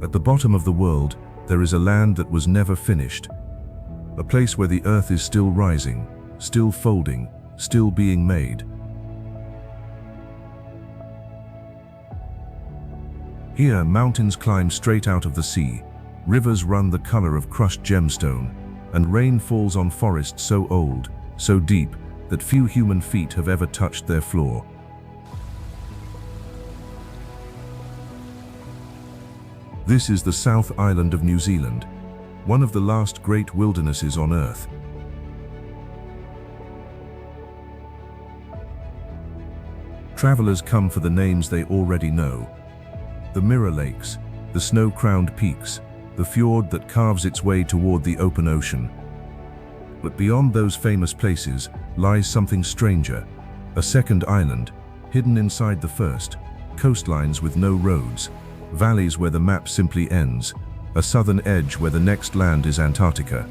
At the bottom of the world, there is a land that was never finished. A place where the earth is still rising, still folding, still being made. Here, mountains climb straight out of the sea, rivers run the color of crushed gemstone, and rain falls on forests so old, so deep, that few human feet have ever touched their floor. This is the South Island of New Zealand, one of the last great wildernesses on Earth. Travelers come for the names they already know. The Mirror Lakes, the snow-crowned peaks, the fjord that carves its way toward the open ocean. But beyond those famous places lies something stranger, a second island, hidden inside the first, coastlines with no roads, valleys where the map simply ends, a southern edge where the next land is Antarctica.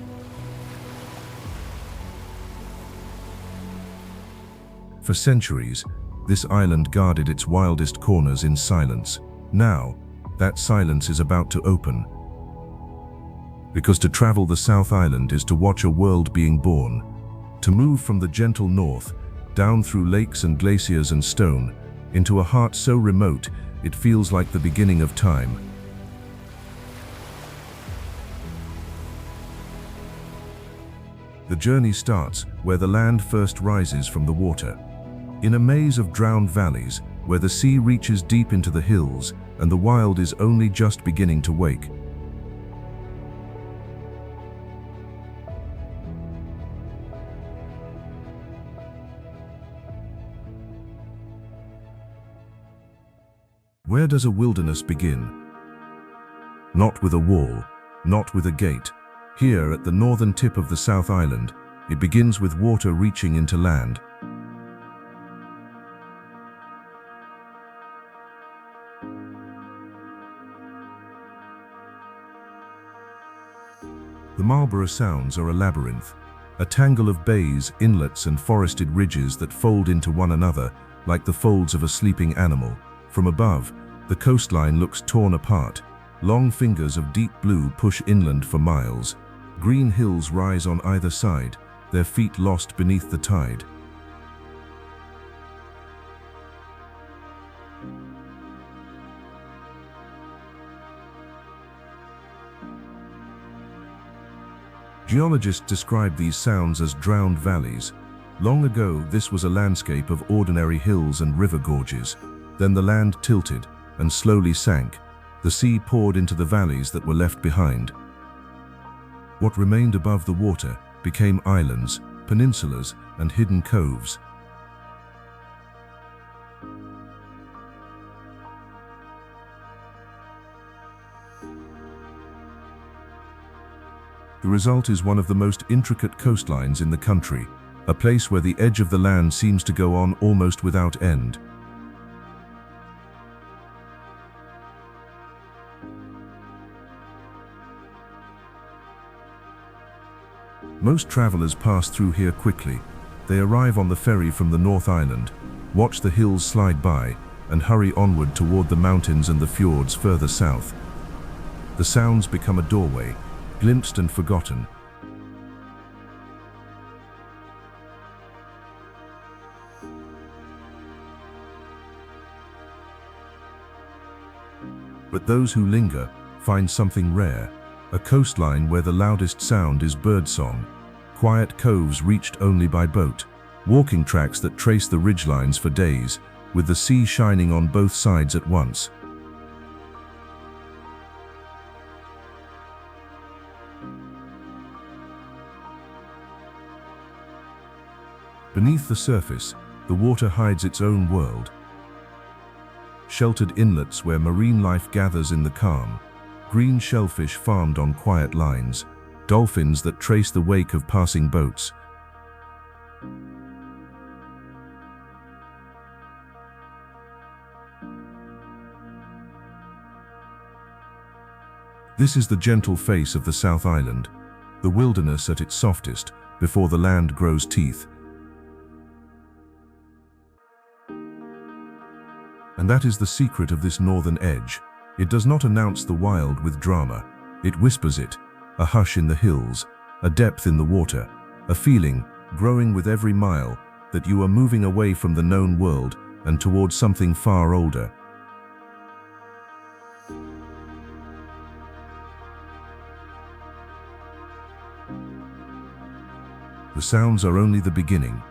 For centuries, this island guarded its wildest corners in silence. Now, that silence is about to open. Because to travel the South Island is to watch a world being born, to move from the gentle north, down through lakes and glaciers and stone, into a heart so remote it feels like the beginning of time. The journey starts where the land first rises from the water. In a maze of drowned valleys, where the sea reaches deep into the hills and the wild is only just beginning to wake. Where does a wilderness begin? Not with a wall, not with a gate. Here, at the northern tip of the South Island, it begins with water reaching into land. The Marlborough Sounds are a labyrinth, a tangle of bays, inlets, and forested ridges that fold into one another like the folds of a sleeping animal. From above, the coastline looks torn apart. Long fingers of deep blue push inland for miles. Green hills rise on either side, their feet lost beneath the tide. Geologists describe these sounds as drowned valleys. Long ago, this was a landscape of ordinary hills and river gorges. Then the land tilted and slowly sank. The sea poured into the valleys that were left behind. What remained above the water became islands, peninsulas, and hidden coves. The result is one of the most intricate coastlines in the country, a place where the edge of the land seems to go on almost without end. Most travelers pass through here quickly. They arrive on the ferry from the North Island, watch the hills slide by, and hurry onward toward the mountains and the fjords further south. The sounds become a doorway, glimpsed and forgotten. But those who linger find something rare, a coastline where the loudest sound is birdsong, quiet coves reached only by boat, walking tracks that trace the ridgelines for days, with the sea shining on both sides at once. Beneath the surface, the water hides its own world. Sheltered inlets where marine life gathers in the calm, green shellfish farmed on quiet lines, dolphins that trace the wake of passing boats. This is the gentle face of the South Island, the wilderness at its softest, before the land grows teeth. And that is the secret of this northern edge. It does not announce the wild with drama. It whispers it, a hush in the hills, a depth in the water, a feeling, growing with every mile, that you are moving away from the known world and towards something far older. The sounds are only the beginning.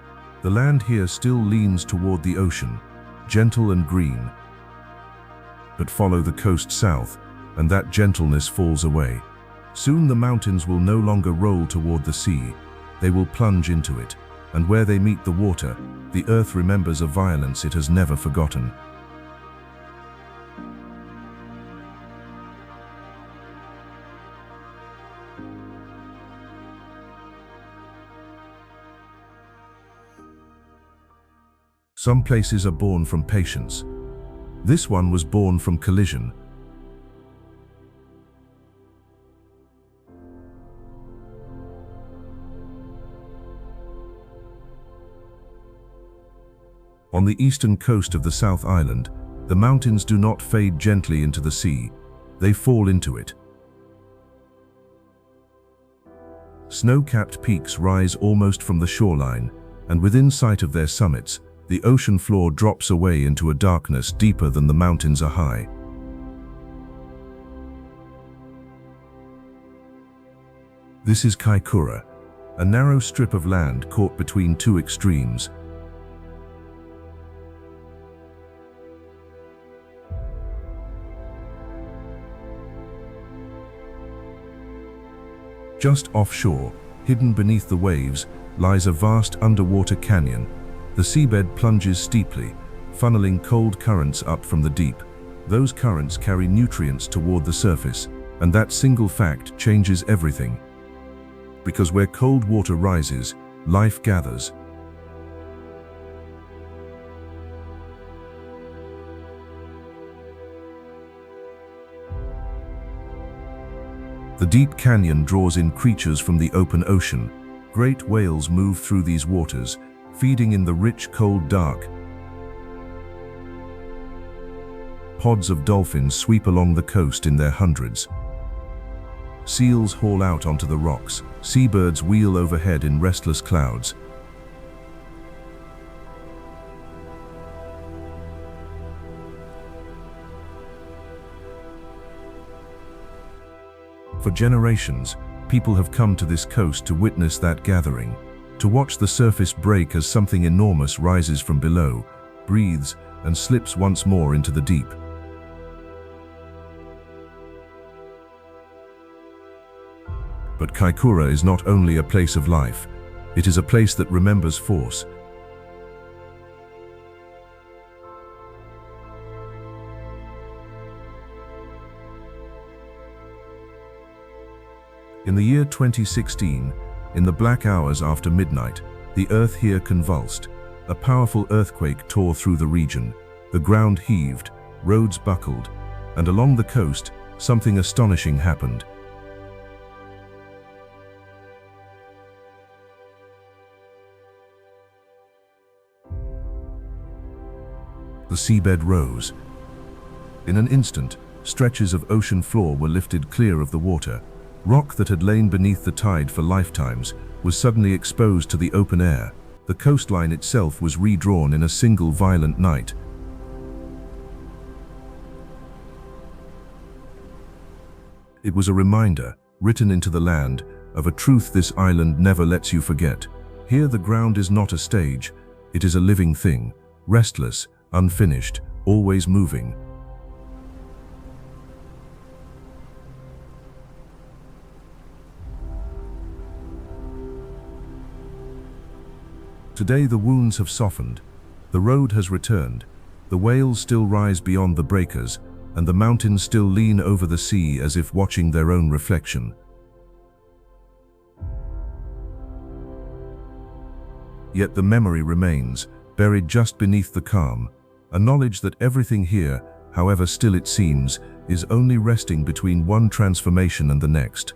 The land here still leans toward the ocean, gentle and green. But follow the coast south, and that gentleness falls away. Soon the mountains will no longer roll toward the sea. They will plunge into it, and where they meet the water, the earth remembers a violence it has never forgotten. Some places are born from patience. This one was born from collision. On the eastern coast of the South Island, the mountains do not fade gently into the sea, they fall into it. Snow-capped peaks rise almost from the shoreline, and within sight of their summits, the ocean floor drops away into a darkness deeper than the mountains are high. This is Kaikoura, a narrow strip of land caught between two extremes. Just offshore, hidden beneath the waves, lies a vast underwater canyon. The seabed plunges steeply, funneling cold currents up from the deep. Those currents carry nutrients toward the surface, and that single fact changes everything. Because where cold water rises, life gathers. The deep canyon draws in creatures from the open ocean. Great whales move through these waters, feeding in the rich, cold dark. Pods of dolphins sweep along the coast in their hundreds. Seals haul out onto the rocks. Seabirds wheel overhead in restless clouds. For generations, people have come to this coast to witness that gathering, to watch the surface break as something enormous rises from below, breathes, and slips once more into the deep. But Kaikoura is not only a place of life, it is a place that remembers force. In the year 2016, in the black hours after midnight, the earth here convulsed. A powerful earthquake tore through the region. The ground heaved, roads buckled, and along the coast, something astonishing happened. The seabed rose. In an instant, stretches of ocean floor were lifted clear of the water. Rock that had lain beneath the tide for lifetimes was suddenly exposed to the open air. The coastline itself was redrawn in a single violent night. It was a reminder, written into the land, of a truth this island never lets you forget. Here the ground is not a stage, it is a living thing, restless, unfinished, always moving. Today the wounds have softened, the road has returned, the whales still rise beyond the breakers, and the mountains still lean over the sea as if watching their own reflection. Yet the memory remains, buried just beneath the calm, a knowledge that everything here, however still it seems, is only resting between one transformation and the next.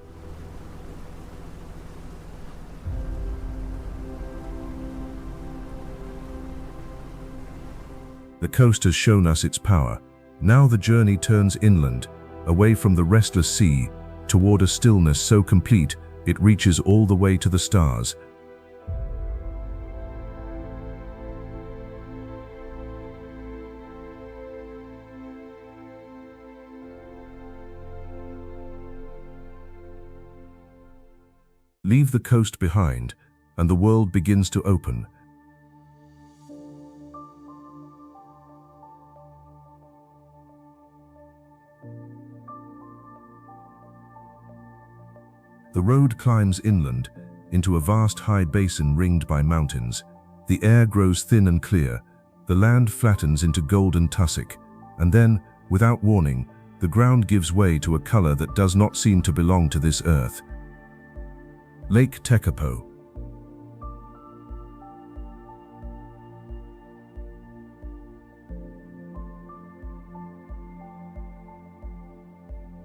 The coast has shown us its power. Now the journey turns inland, away from the restless sea, toward a stillness so complete it reaches all the way to the stars. Leave the coast behind, and the world begins to open. The road climbs inland, into a vast high basin ringed by mountains. The air grows thin and clear, the land flattens into golden tussock, and then, without warning, the ground gives way to a color that does not seem to belong to this earth. Lake Tekapo.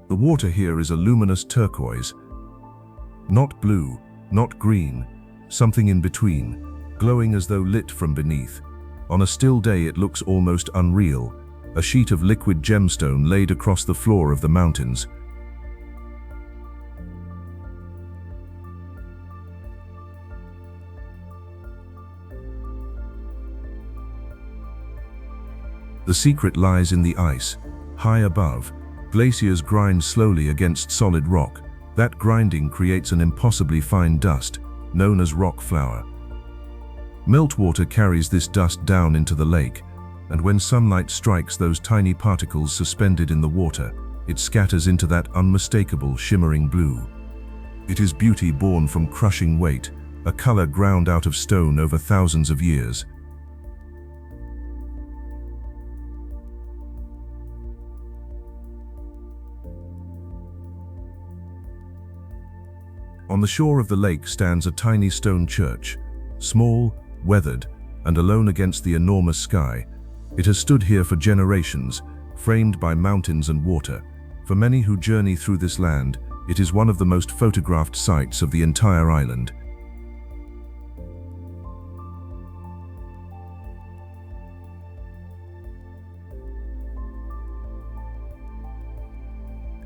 The water here is a luminous turquoise. Not blue, not green, something in between, glowing as though lit from beneath. On a still day it looks almost unreal, a sheet of liquid gemstone laid across the floor of the mountains. The secret lies in the ice. High above, glaciers grind slowly against solid rock. That grinding creates an impossibly fine dust, known as rock flour. Meltwater carries this dust down into the lake, and when sunlight strikes those tiny particles suspended in the water, it scatters into that unmistakable shimmering blue. It is beauty born from crushing weight, a color ground out of stone over thousands of years. On the shore of the lake stands a tiny stone church, small, weathered, and alone against the enormous sky. It has stood here for generations, framed by mountains and water. For many who journey through this land, it is one of the most photographed sights of the entire island.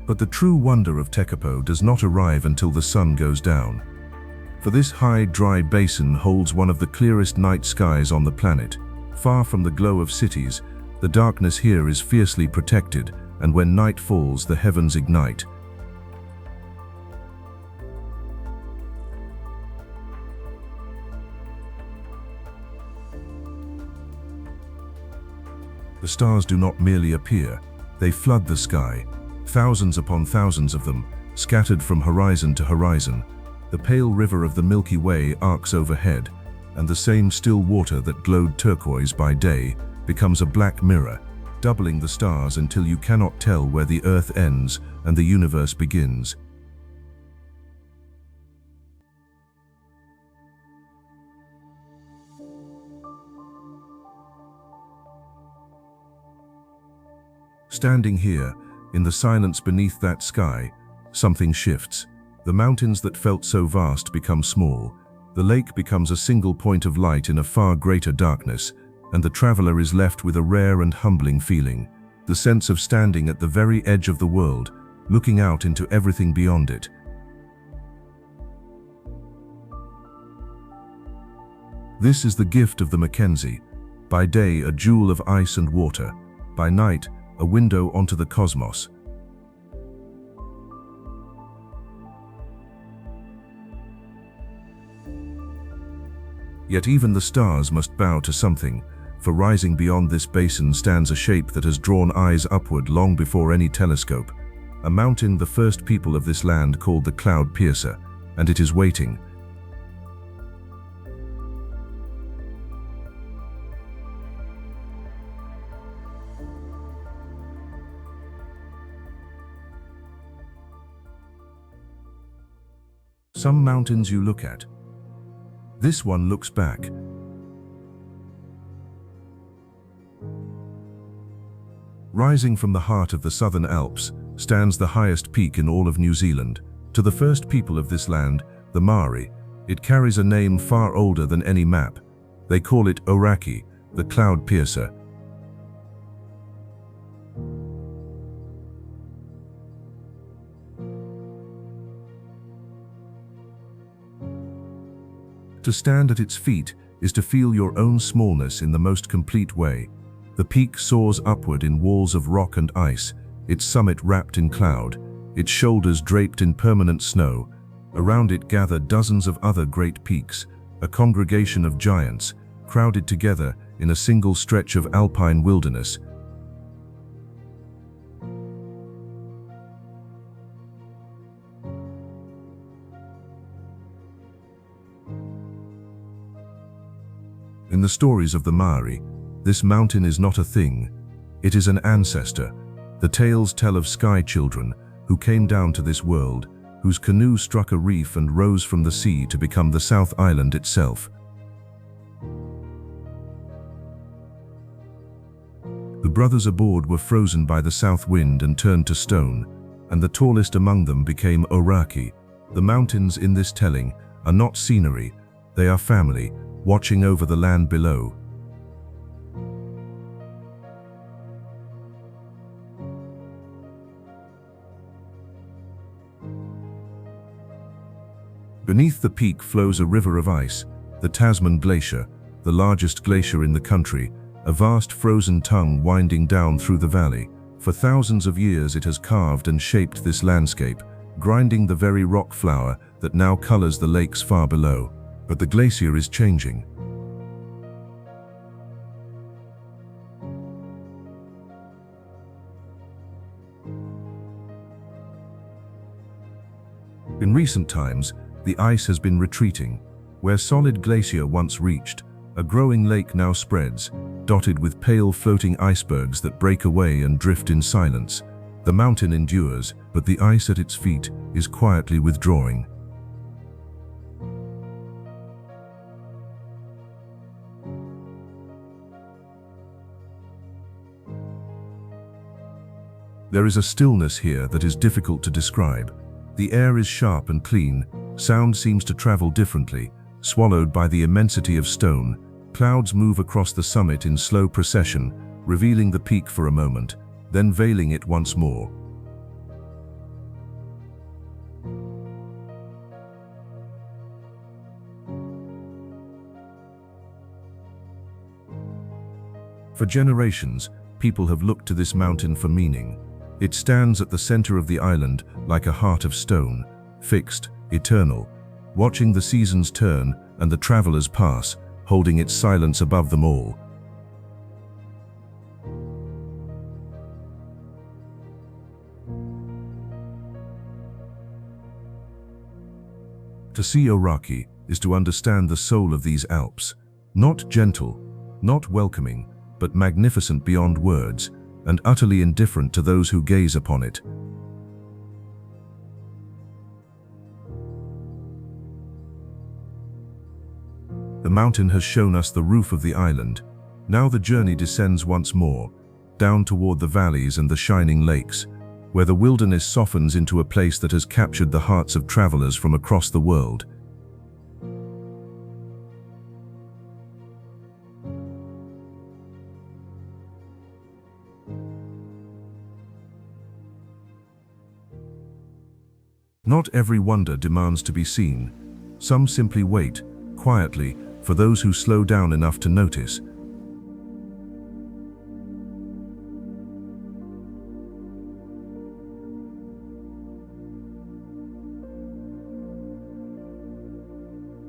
But the true wonder of Tekapo does not arrive until the sun goes down. For this high, dry basin holds one of the clearest night skies on the planet. Far from the glow of cities, the darkness here is fiercely protected, and when night falls, the heavens ignite. The stars do not merely appear, they flood the sky. Thousands upon thousands of them, scattered from horizon to horizon. The pale river of the Milky Way arcs overhead, and the same still water that glowed turquoise by day becomes a black mirror, doubling the stars until you cannot tell where the earth ends and the universe begins. Standing here, in the silence beneath that sky, something shifts. The mountains that felt so vast become small. The lake becomes a single point of light in a far greater darkness, and the traveler is left with a rare and humbling feeling. The sense of standing at the very edge of the world, looking out into everything beyond it. This is the gift of the Mackenzie. By day, a jewel of ice and water. By night, a window onto the cosmos. Yet even the stars must bow to something, for rising beyond this basin stands a shape that has drawn eyes upward long before any telescope. A mountain the first people of this land called the Cloud Piercer, and it is waiting. Some mountains you look at. This one looks back. Rising from the heart of the Southern Alps stands the highest peak in all of New Zealand. To the first people of this land, the Maori, it carries a name far older than any map. They call it Aoraki, the Cloud Piercer. To stand at its feet is to feel your own smallness in the most complete way. The peak soars upward in walls of rock and ice, its summit wrapped in cloud, its shoulders draped in permanent snow. Around it gather dozens of other great peaks, a congregation of giants, crowded together in a single stretch of alpine wilderness. In the stories of the Maori, this mountain is not a thing, it is an ancestor. The tales tell of sky children who came down to this world, whose canoe struck a reef and rose from the sea to become the South Island itself. The brothers aboard were frozen by the south wind and turned to stone, and the tallest among them became Aoraki. The mountains in this telling are not scenery, they are family, watching over the land below. Beneath the peak flows a river of ice, the Tasman Glacier, the largest glacier in the country, a vast frozen tongue winding down through the valley. For thousands of years it has carved and shaped this landscape, grinding the very rock flour that now colors the lakes far below. But the glacier is changing. In recent times, the ice has been retreating. Where solid glacier once reached, a growing lake now spreads, dotted with pale floating icebergs that break away and drift in silence. The mountain endures, but the ice at its feet is quietly withdrawing. There is a stillness here that is difficult to describe. The air is sharp and clean, sound seems to travel differently, swallowed by the immensity of stone. Clouds move across the summit in slow procession, revealing the peak for a moment, then veiling it once more. For generations, people have looked to this mountain for meaning. It stands at the center of the island like a heart of stone, fixed, eternal, watching the seasons turn and the travelers pass, holding its silence above them all. To see Aoraki is to understand the soul of these Alps, not gentle, not welcoming, but magnificent beyond words, and utterly indifferent to those who gaze upon it. The mountain has shown us the roof of the island. Now the journey descends once more, down toward the valleys and the shining lakes, where the wilderness softens into a place that has captured the hearts of travelers from across the world. Not every wonder demands to be seen. Some simply wait, quietly, for those who slow down enough to notice.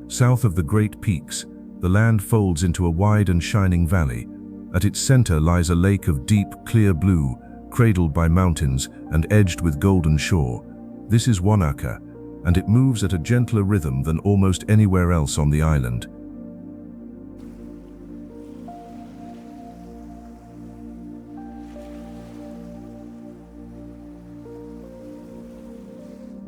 South of the great peaks, the land folds into a wide and shining valley. At its center lies a lake of deep, clear blue, cradled by mountains and edged with golden shore. This is Wanaka, and it moves at a gentler rhythm than almost anywhere else on the island.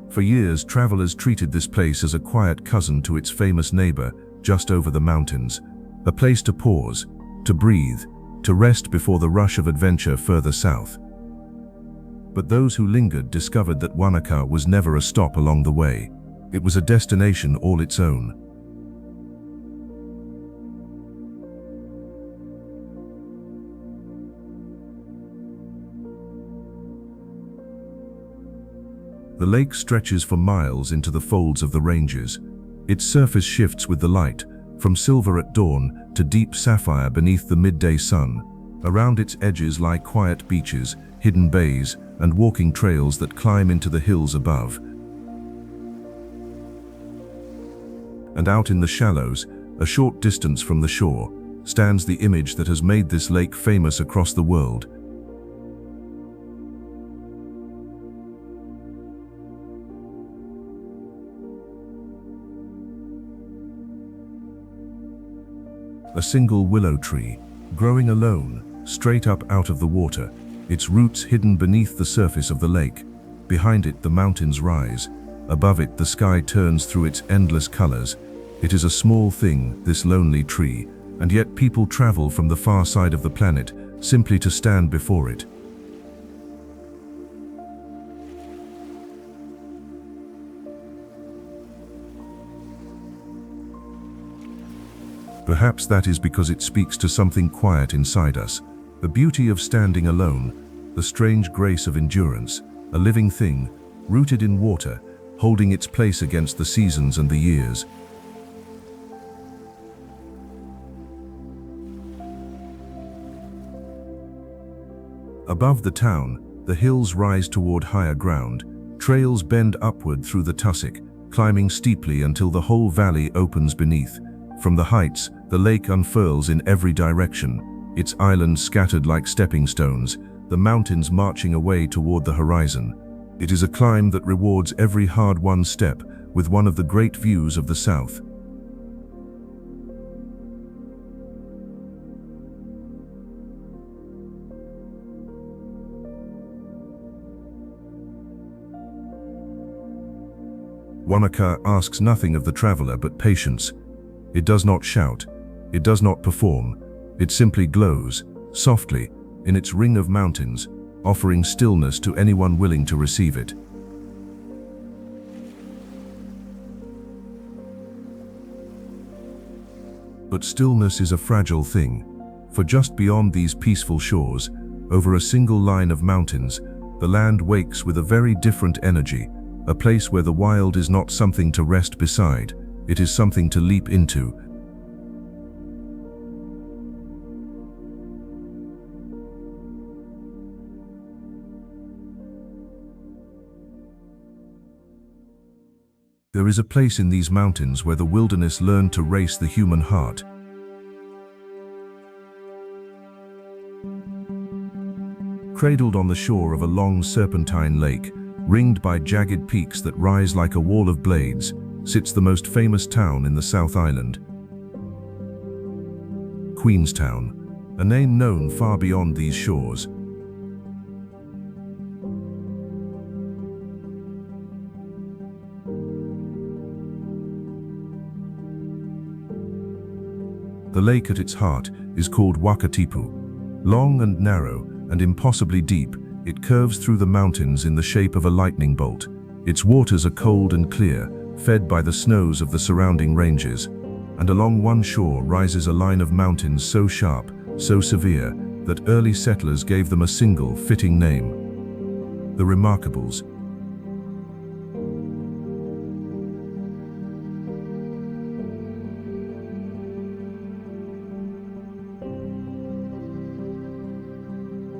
For years, travelers treated this place as a quiet cousin to its famous neighbor just over the mountains, a place to pause, to breathe, to rest before the rush of adventure further south. But those who lingered discovered that Wanaka was never a stop along the way. It was a destination all its own. The lake stretches for miles into the folds of the ranges. Its surface shifts with the light, from silver at dawn to deep sapphire beneath the midday sun. Around its edges lie quiet beaches, hidden bays, and walking trails that climb into the hills above. And out in the shallows, a short distance from the shore, stands the image that has made this lake famous across the world. A single willow tree, growing alone, straight up out of the water, its roots hidden beneath the surface of the lake. Behind it, the mountains rise. Above it, the sky turns through its endless colors. It is a small thing, this lonely tree, and yet people travel from the far side of the planet simply to stand before it. Perhaps that is because it speaks to something quiet inside us, the beauty of standing alone, the strange grace of endurance, a living thing, rooted in water, holding its place against the seasons and the years. Above the town, the hills rise toward higher ground. Trails bend upward through the tussock, climbing steeply until the whole valley opens beneath. From the heights, the lake unfurls in every direction, its islands scattered like stepping stones, the mountains marching away toward the horizon. It is a climb that rewards every hard-won step with one of the great views of the south. Wanaka asks nothing of the traveler but patience. It does not shout, it does not perform, it simply glows, softly, in its ring of mountains, offering stillness to anyone willing to receive it. But stillness is a fragile thing, for just beyond these peaceful shores, over a single line of mountains, the land wakes with a very different energy, a place where the wild is not something to rest beside, it is something to leap into. There is a place in these mountains where the wilderness learned to race the human heart. Cradled on the shore of a long serpentine lake, ringed by jagged peaks that rise like a wall of blades, sits the most famous town in the South Island. Queenstown, a name known far beyond these shores. The lake at its heart is called Wakatipu. Long and narrow and impossibly deep, it curves through the mountains in the shape of a lightning bolt. Its waters are cold and clear, fed by the snows of the surrounding ranges. And along one shore rises a line of mountains so sharp, so severe, that early settlers gave them a single, fitting name: the Remarkables.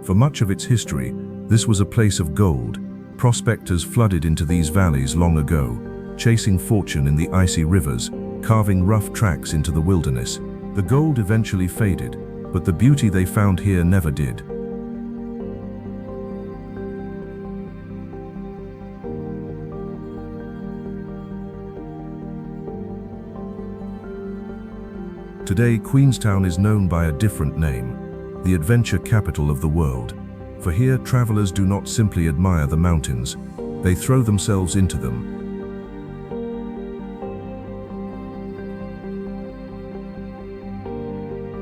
For much of its history, this was a place of gold. Prospectors flooded into these valleys long ago, chasing fortune in the icy rivers, carving rough tracks into the wilderness. The gold eventually faded, but the beauty they found here never did. Today, Queenstown is known by a different name: the adventure capital of the world. For here, travelers do not simply admire the mountains, they throw themselves into them.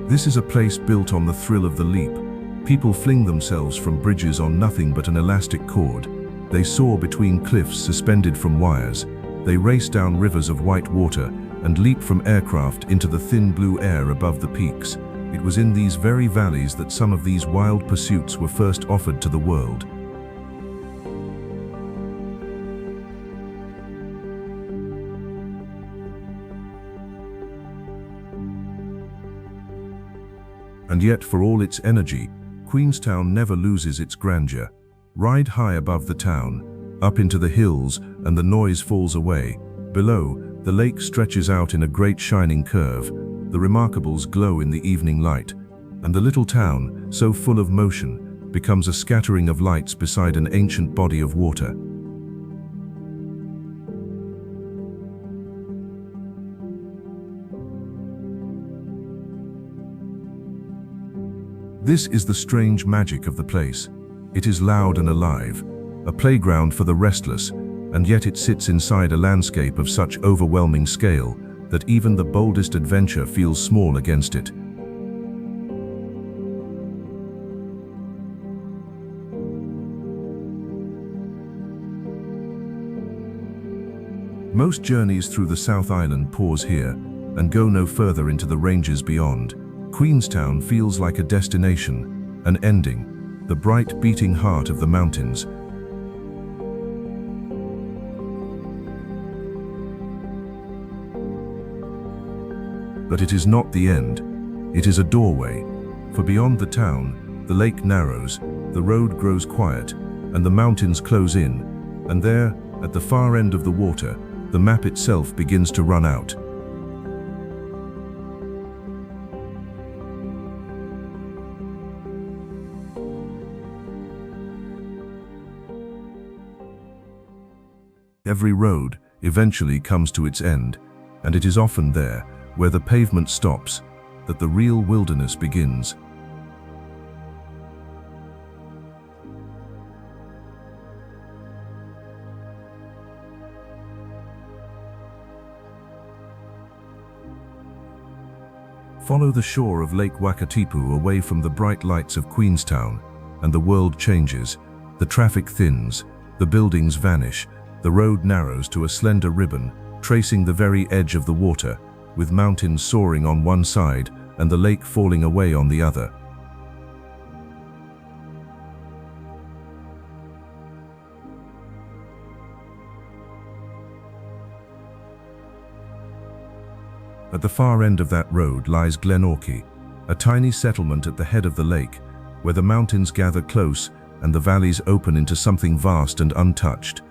This is a place built on the thrill of the leap. People fling themselves from bridges on nothing but an elastic cord. They soar between cliffs suspended from wires. They race down rivers of white water and leap from aircraft into the thin blue air above the peaks. It was in these very valleys that some of these wild pursuits were first offered to the world. And yet, for all its energy, Queenstown never loses its grandeur. Ride high above the town, up into the hills, and the noise falls away. Below, the lake stretches out in a great shining curve. The remarkables glow in the evening light, and the little town, so full of motion, becomes a scattering of lights beside an ancient body of water. This is the strange magic of the place. It is loud and alive, a playground for the restless, and yet it sits inside a landscape of such overwhelming scale that even the boldest adventure feels small against it. Most journeys through the South Island pause here and go no further into the ranges beyond. Queenstown feels like a destination, an ending, the bright beating heart of the mountains. But it is not the end. It is a doorway, for beyond the town, the lake narrows, the road grows quiet, and the mountains close in, and there, at the far end of the water, the map itself begins to run out. Every road eventually comes to its end, and it is often there, where the pavement stops, that the real wilderness begins. Follow the shore of Lake Wakatipu away from the bright lights of Queenstown, and the world changes. The traffic thins, the buildings vanish, the road narrows to a slender ribbon, tracing the very edge of the water, with mountains soaring on one side and the lake falling away on the other. At the far end of that road lies Glenorchy, a tiny settlement at the head of the lake, where the mountains gather close and the valleys open into something vast and untouched.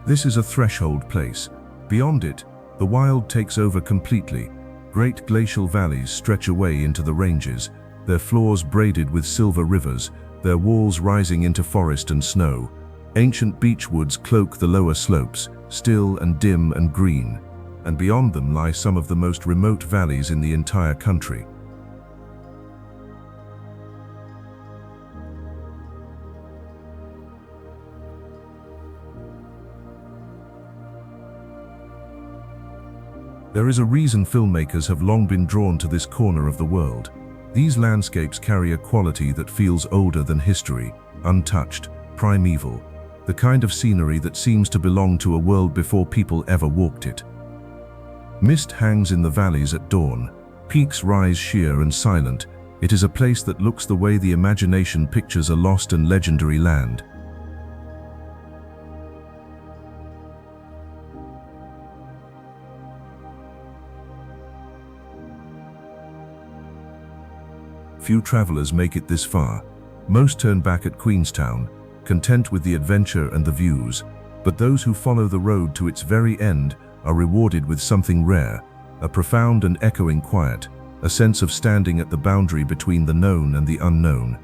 This is a threshold place. Beyond it, the wild takes over completely. Great glacial valleys stretch away into the ranges, their floors braided with silver rivers, their walls rising into forest and snow. Ancient beechwoods cloak the lower slopes, still and dim and green, and beyond them lie some of the most remote valleys in the entire country. There is a reason filmmakers have long been drawn to this corner of the world. These landscapes carry a quality that feels older than history, untouched, primeval, the kind of scenery that seems to belong to a world before people ever walked it. Mist hangs in the valleys at dawn, peaks rise sheer and silent. It is a place that looks the way the imagination pictures a lost and legendary land. Few travelers make it this far. Most turn back at Queenstown, content with the adventure and the views. But those who follow the road to its very end are rewarded with something rare, a profound and echoing quiet, a sense of standing at the boundary between the known and the unknown.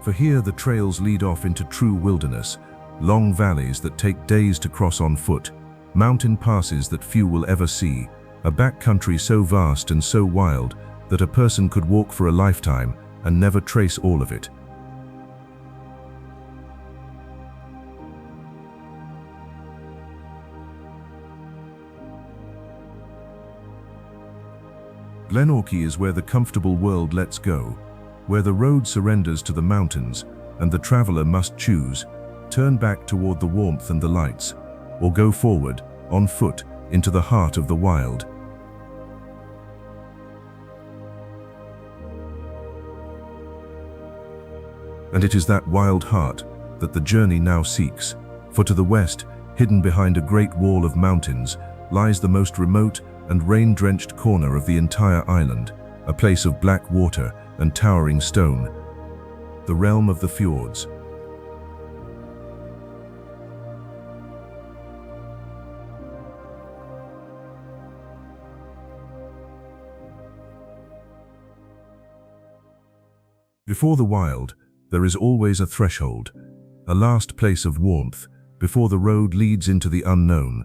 For here the trails lead off into true wilderness, long valleys that take days to cross on foot, mountain passes that few will ever see, a backcountry so vast and so wild that a person could walk for a lifetime and never trace all of it. Glenorchy is where the comfortable world lets go, where the road surrenders to the mountains and the traveler must choose, turn back toward the warmth and the lights, or go forward, on foot, into the heart of the wild. And it is that wild heart that the journey now seeks, for to the west, hidden behind a great wall of mountains, lies the most remote and rain-drenched corner of the entire island, a place of black water and towering stone, the realm of the fjords. Before the wild, there is always a threshold, a last place of warmth, before the road leads into the unknown.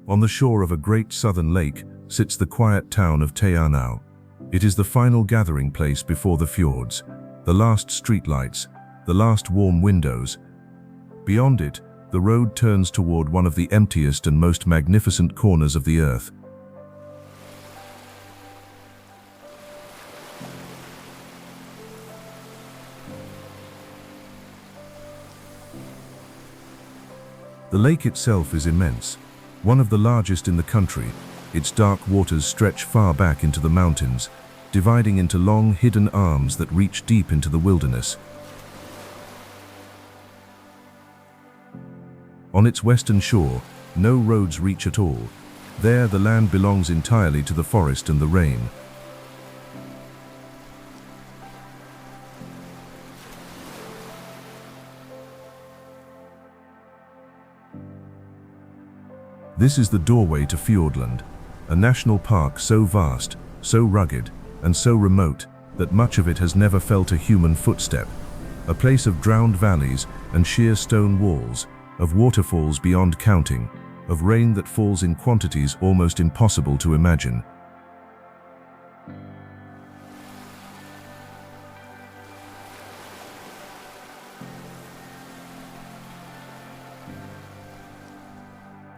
On the shore of a great southern lake sits the quiet town of Anau. It is the final gathering place before the fjords, the last streetlights, the last warm windows. Beyond it, the road turns toward one of the emptiest and most magnificent corners of the earth. The lake itself is immense, one of the largest in the country. Its dark waters stretch far back into the mountains, dividing into long, hidden arms that reach deep into the wilderness. On its western shore, no roads reach at all. There, the land belongs entirely to the forest and the rain. This is the doorway to Fiordland, a national park so vast, so rugged, and so remote that much of it has never felt a human footstep. A place of drowned valleys and sheer stone walls, of waterfalls beyond counting, of rain that falls in quantities almost impossible to imagine.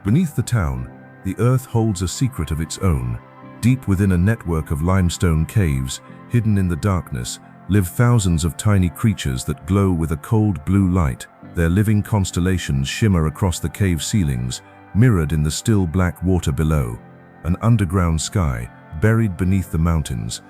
Beneath the town, the earth holds a secret of its own. Deep within a network of limestone caves, hidden in the darkness, live thousands of tiny creatures that glow with a cold blue light. Their living constellations shimmer across the cave ceilings, mirrored in the still black water below, an underground sky buried beneath the mountains.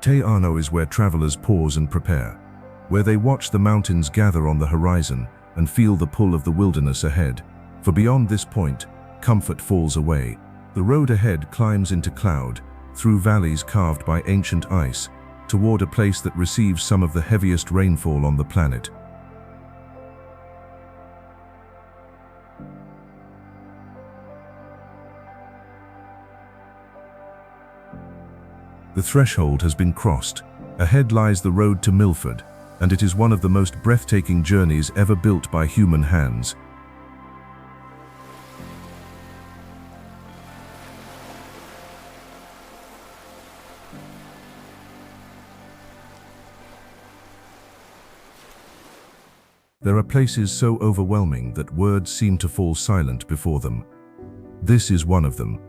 Anau is where travelers pause and prepare, where they watch the mountains gather on the horizon and feel the pull of the wilderness ahead. For beyond this point, comfort falls away. The road ahead climbs into cloud, through valleys carved by ancient ice, toward a place that receives some of the heaviest rainfall on the planet. The threshold has been crossed. Ahead lies the road to Milford, and it is one of the most breathtaking journeys ever built by human hands. There are places so overwhelming that words seem to fall silent before them. This is one of them.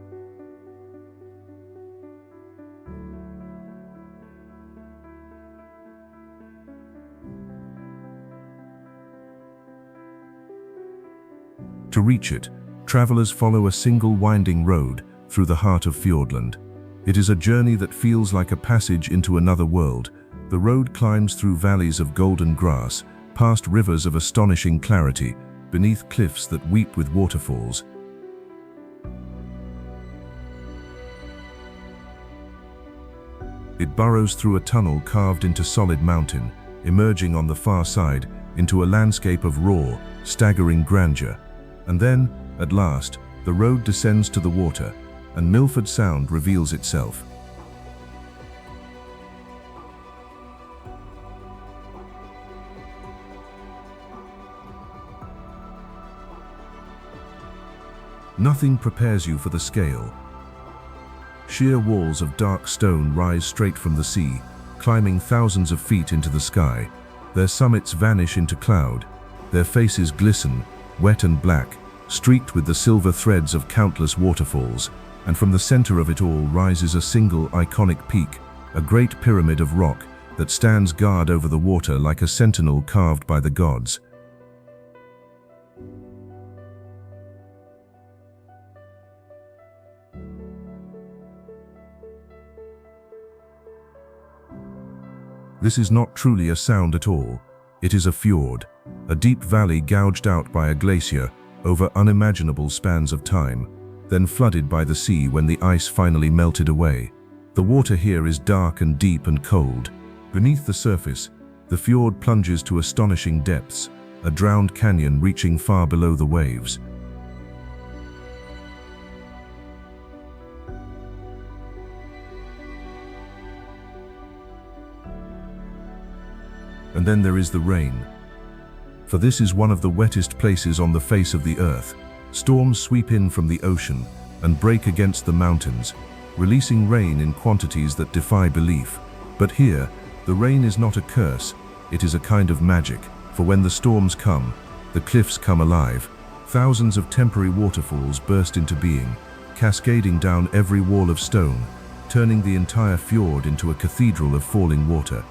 To reach it, travelers follow a single winding road through the heart of Fiordland. It is a journey that feels like a passage into another world. The road climbs through valleys of golden grass, past rivers of astonishing clarity, beneath cliffs that weep with waterfalls. It burrows through a tunnel carved into solid mountain, emerging on the far side into a landscape of raw, staggering grandeur. And then, at last, the road descends to the water, and Milford Sound reveals itself. Nothing prepares you for the scale. Sheer walls of dark stone rise straight from the sea, climbing thousands of feet into the sky. Their summits vanish into cloud, Their faces glisten, wet and black, streaked with the silver threads of countless waterfalls, and from the center of it all rises a single iconic peak, a great pyramid of rock that stands guard over the water like a sentinel carved by the gods. This is not truly a sound at all. It is a fjord, a deep valley gouged out by a glacier over unimaginable spans of time, then flooded by the sea when the ice finally melted away. The water here is dark and deep and cold. Beneath the surface, the fjord plunges to astonishing depths, a drowned canyon reaching far below the waves. And then there is the rain. For this is one of the wettest places on the face of the earth. Storms sweep in from the ocean and break against the mountains, releasing rain in quantities that defy belief. But here, the rain is not a curse, it is a kind of magic. For when the storms come, the cliffs come alive. Thousands of temporary waterfalls burst into being, cascading down every wall of stone, turning the entire fjord into a cathedral of falling water.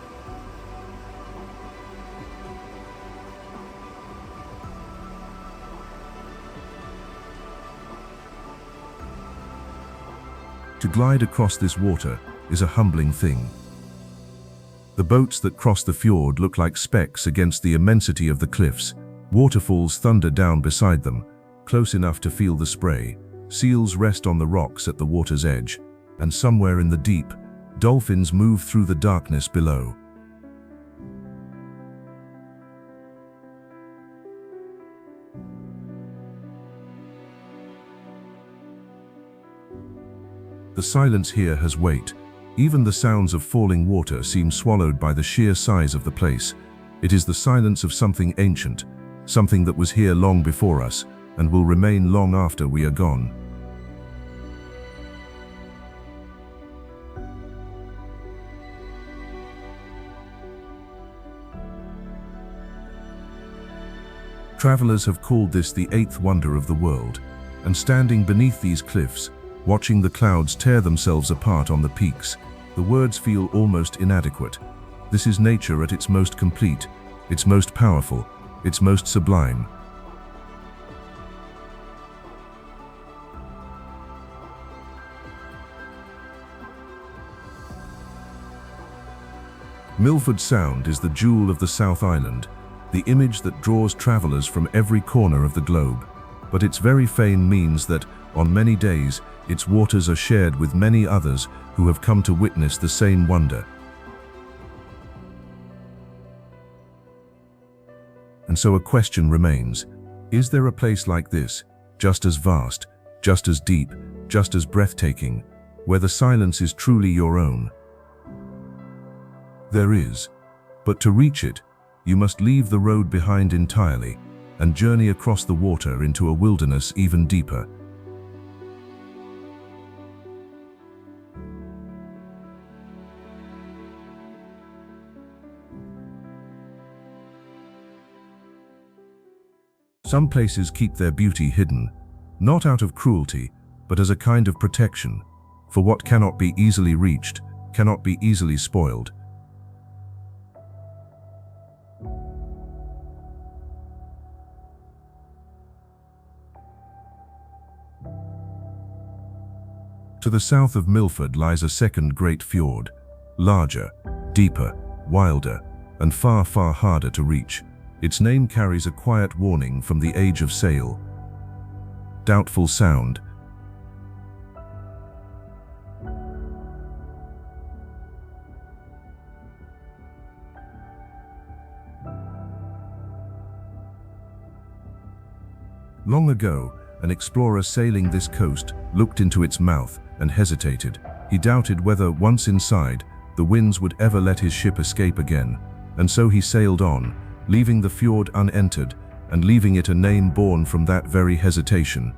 To glide across this water is a humbling thing. The boats that cross the fjord look like specks against the immensity of the cliffs. Waterfalls thunder down beside them, close enough to feel the spray. Seals rest on the rocks at the water's edge, and somewhere in the deep, dolphins move through the darkness below. The silence here has weight. Even the sounds of falling water seem swallowed by the sheer size of the place. It is the silence of something ancient, something that was here long before us and will remain long after we are gone. Travelers have called this the eighth wonder of the world, and standing beneath these cliffs, watching the clouds tear themselves apart on the peaks, the words feel almost inadequate. This is nature at its most complete, its most powerful, its most sublime. Milford Sound is the jewel of the South Island, the image that draws travelers from every corner of the globe. But its very fame means that, on many days, its waters are shared with many others who have come to witness the same wonder. And so a question remains: is there a place like this, just as vast, just as deep, just as breathtaking, where the silence is truly your own? There is, but to reach it, you must leave the road behind entirely and journey across the water into a wilderness even deeper. Some places keep their beauty hidden, not out of cruelty, but as a kind of protection, for what cannot be easily reached, cannot be easily spoiled. To the south of Milford lies a second great fjord, larger, deeper, wilder, and far, far harder to reach. Its name carries a quiet warning from the age of sail. Doubtful Sound. Long ago, an explorer sailing this coast looked into its mouth and hesitated. He doubted whether, once inside, the winds would ever let his ship escape again, and so he sailed on, leaving the fjord unentered and leaving it a name born from that very hesitation.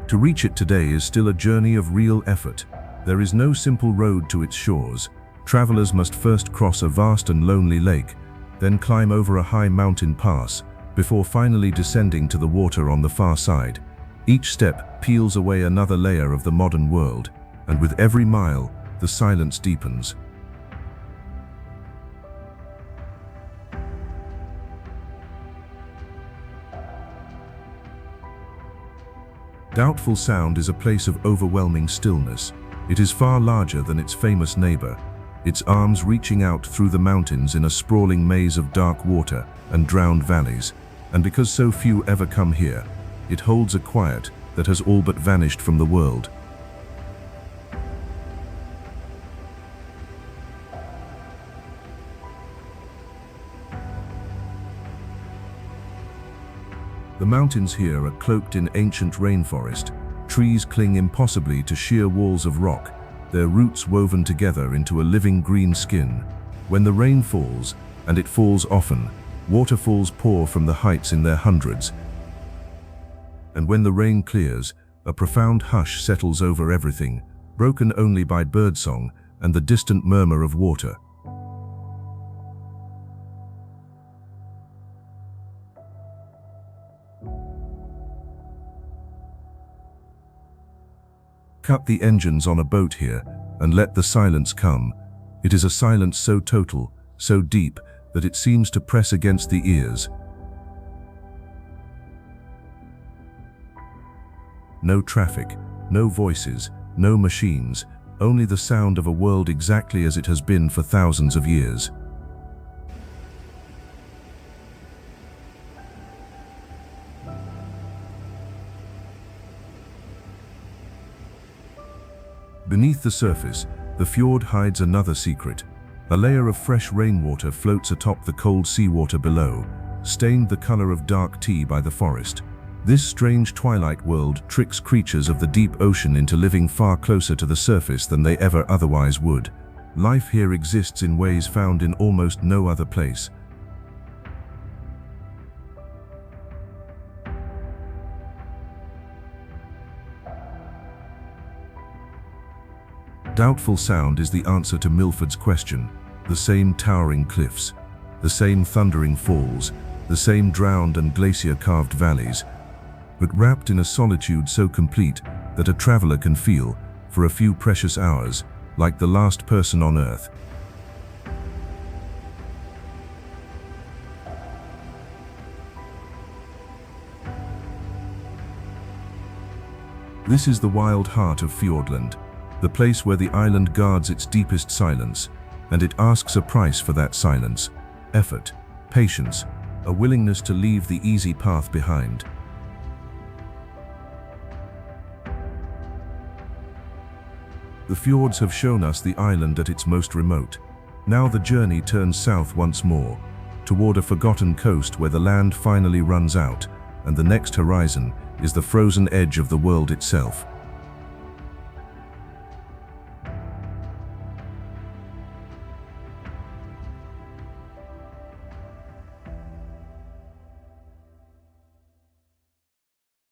To reach it today is still a journey of real effort. There is no simple road to its shores. Travelers must first cross a vast and lonely lake, then climb over a high mountain pass, before finally descending to the water on the far side. Each step peels away another layer of the modern world, and with every mile, the silence deepens. Doubtful Sound is a place of overwhelming stillness. It is far larger than its famous neighbor, its arms reaching out through the mountains in a sprawling maze of dark water and drowned valleys. And because so few ever come here, it holds a quiet that has all but vanished from the world. The mountains here are cloaked in ancient rainforest. Trees cling impossibly to sheer walls of rock, their roots woven together into a living green skin. When the rain falls, and it falls often, waterfalls pour from the heights in their hundreds. And when the rain clears, a profound hush settles over everything, broken only by birdsong and the distant murmur of water. Cut the engines on a boat here, and let the silence come. It is a silence so total, so deep, that it seems to press against the ears. No traffic, no voices, no machines, only the sound of a world exactly as it has been for thousands of years. Beneath the surface, the fjord hides another secret. A layer of fresh rainwater floats atop the cold seawater below, stained the color of dark tea by the forest. This strange twilight world tricks creatures of the deep ocean into living far closer to the surface than they ever otherwise would. Life here exists in ways found in almost no other place. Doubtful Sound is the answer to Milford's question. The same towering cliffs, the same thundering falls, the same drowned and glacier-carved valleys, but wrapped in a solitude so complete that a traveler can feel, for a few precious hours, like the last person on Earth. This is the wild heart of Fiordland, the place where the island guards its deepest silence, and it asks a price for that silence: effort, patience, a willingness to leave the easy path behind. The fjords have shown us the island at its most remote. Now the journey turns south once more, toward a forgotten coast where the land finally runs out, and the next horizon is the frozen edge of the world itself.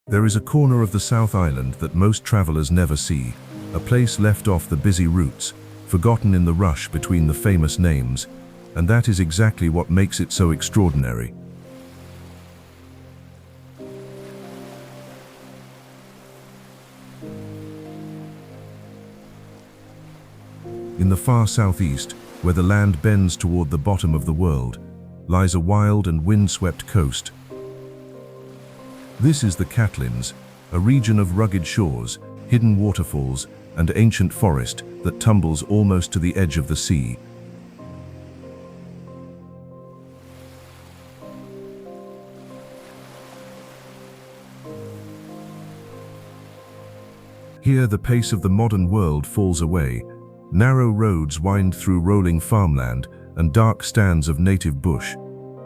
There is a corner of the South Island that most travelers never see, a place left off the busy routes, forgotten in the rush between the famous names, and that is exactly what makes it so extraordinary. In the far southeast, where the land bends toward the bottom of the world, lies a wild and windswept coast. This is the Catlins, a region of rugged shores, hidden waterfalls, and ancient forest that tumbles almost to the edge of the sea. Here the pace of the modern world falls away. Narrow roads wind through rolling farmland and dark stands of native bush.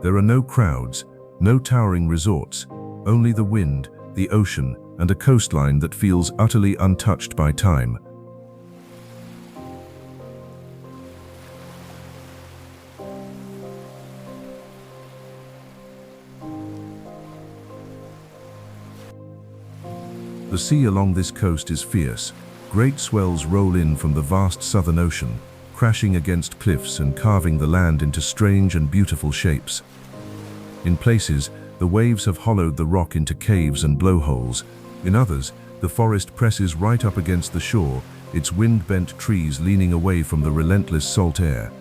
There are no crowds, no towering resorts, only the wind, the ocean, and a coastline that feels utterly untouched by time. The sea along this coast is fierce. Great swells roll in from the vast Southern Ocean, crashing against cliffs and carving the land into strange and beautiful shapes. In places, the waves have hollowed the rock into caves and blowholes. In others, the forest presses right up against the shore, its wind-bent trees leaning away from the relentless salt air.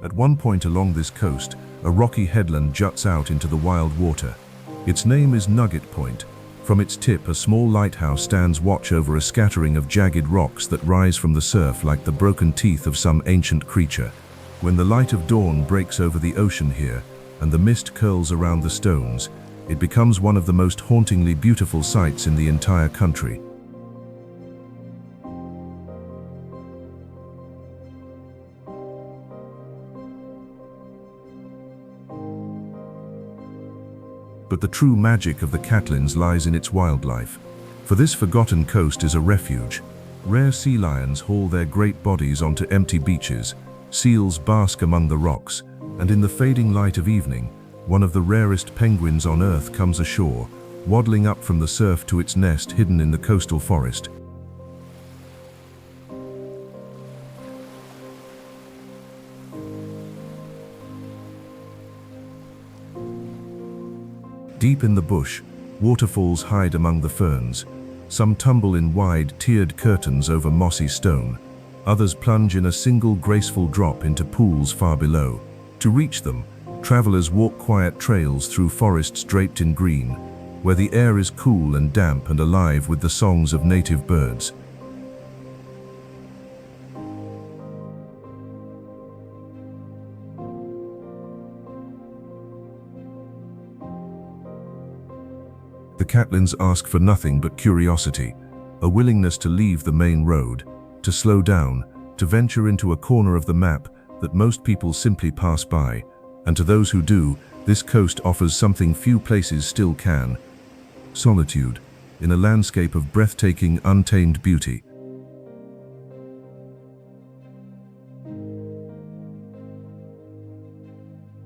At one point along this coast, a rocky headland juts out into the wild water. Its name is Nugget Point. From its tip, a small lighthouse stands watch over a scattering of jagged rocks that rise from the surf like the broken teeth of some ancient creature. When the light of dawn breaks over the ocean here, and the mist curls around the stones, it becomes one of the most hauntingly beautiful sights in the entire country. But the true magic of the Catlins lies in its wildlife. For this forgotten coast is a refuge. Rare sea lions haul their great bodies onto empty beaches, seals bask among the rocks, and in the fading light of evening, one of the rarest penguins on Earth comes ashore, waddling up from the surf to its nest hidden in the coastal forest. Deep in the bush, waterfalls hide among the ferns. Some tumble in wide, tiered curtains over mossy stone. Others plunge in a single graceful drop into pools far below. To reach them, travelers walk quiet trails through forests draped in green, where the air is cool and damp and alive with the songs of native birds. The Catlins ask for nothing but curiosity, a willingness to leave the main road, to slow down, to venture into a corner of the map that most people simply pass by, and to those who do, this coast offers something few places still can: solitude, in a landscape of breathtaking, untamed beauty.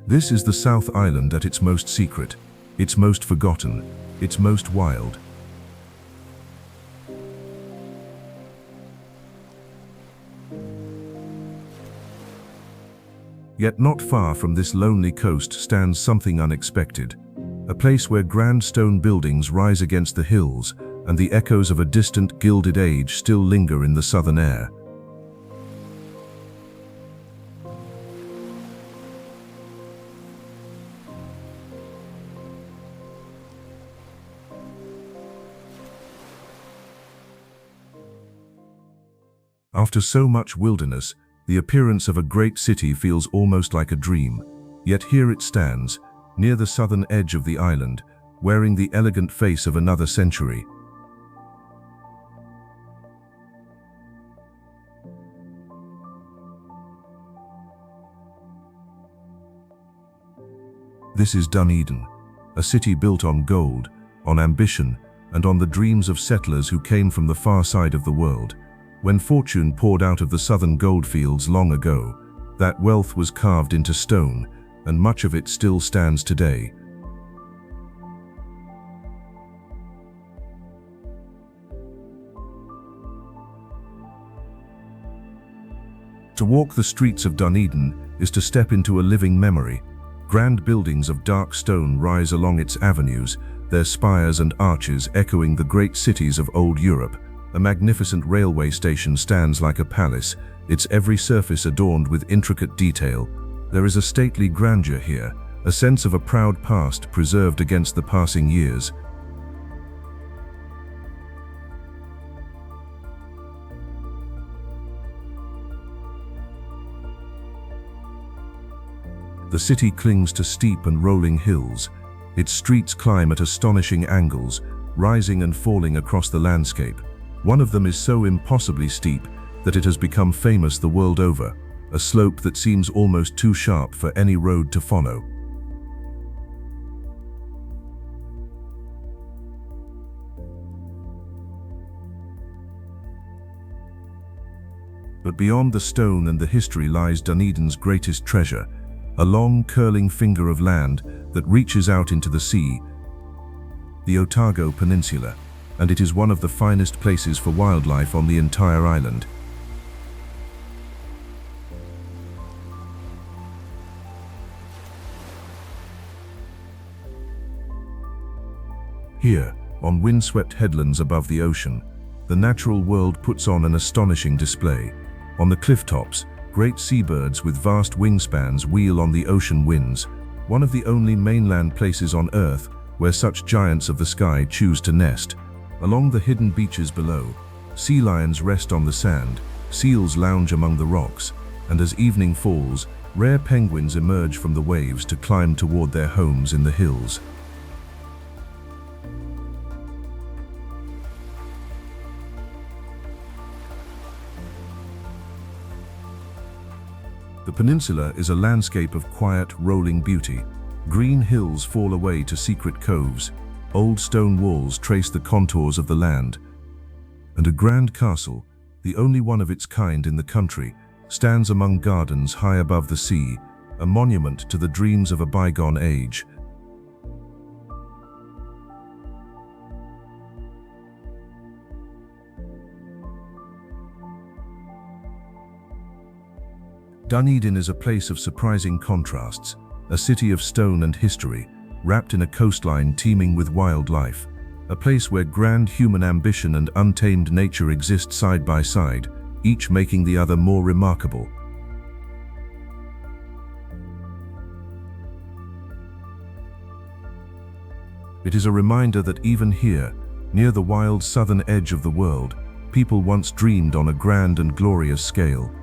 This is the South Island at its most secret, its most forgotten, its most wild. Yet not far from this lonely coast stands something unexpected, a place where grand stone buildings rise against the hills and the echoes of a distant gilded age still linger in the southern air. After so much wilderness, the appearance of a great city feels almost like a dream. Yet here it stands, near the southern edge of the island, wearing the elegant face of another century. This is Dunedin, a city built on gold, on ambition, and on the dreams of settlers who came from the far side of the world. When fortune poured out of the southern goldfields long ago, that wealth was carved into stone, and much of it still stands today. To walk the streets of Dunedin is to step into a living memory. Grand buildings of dark stone rise along its avenues, their spires and arches echoing the great cities of old Europe. A magnificent railway station stands like a palace, its every surface adorned with intricate detail. There is a stately grandeur here, a sense of a proud past preserved against the passing years. The city clings to steep and rolling hills. Its streets climb at astonishing angles, rising and falling across the landscape. One of them is so impossibly steep that it has become famous the world over, a slope that seems almost too sharp for any road to follow. But beyond the stone and the history lies Dunedin's greatest treasure, a long, curling finger of land that reaches out into the sea, the Otago Peninsula, and it is one of the finest places for wildlife on the entire island. Here, on windswept headlands above the ocean, the natural world puts on an astonishing display. On the cliff tops, great seabirds with vast wingspans wheel on the ocean winds, one of the only mainland places on Earth where such giants of the sky choose to nest. Along the hidden beaches below, sea lions rest on the sand, seals lounge among the rocks, and as evening falls, rare penguins emerge from the waves to climb toward their homes in the hills. The peninsula is a landscape of quiet, rolling beauty. Green hills fall away to secret coves, old stone walls trace the contours of the land, and a grand castle, the only one of its kind in the country, stands among gardens high above the sea, a monument to the dreams of a bygone age. Dunedin is a place of surprising contrasts, a city of stone and history, wrapped in a coastline teeming with wildlife, a place where grand human ambition and untamed nature exist side by side, each making the other more remarkable. It is a reminder that even here, near the wild southern edge of the world, people once dreamed on a grand and glorious scale.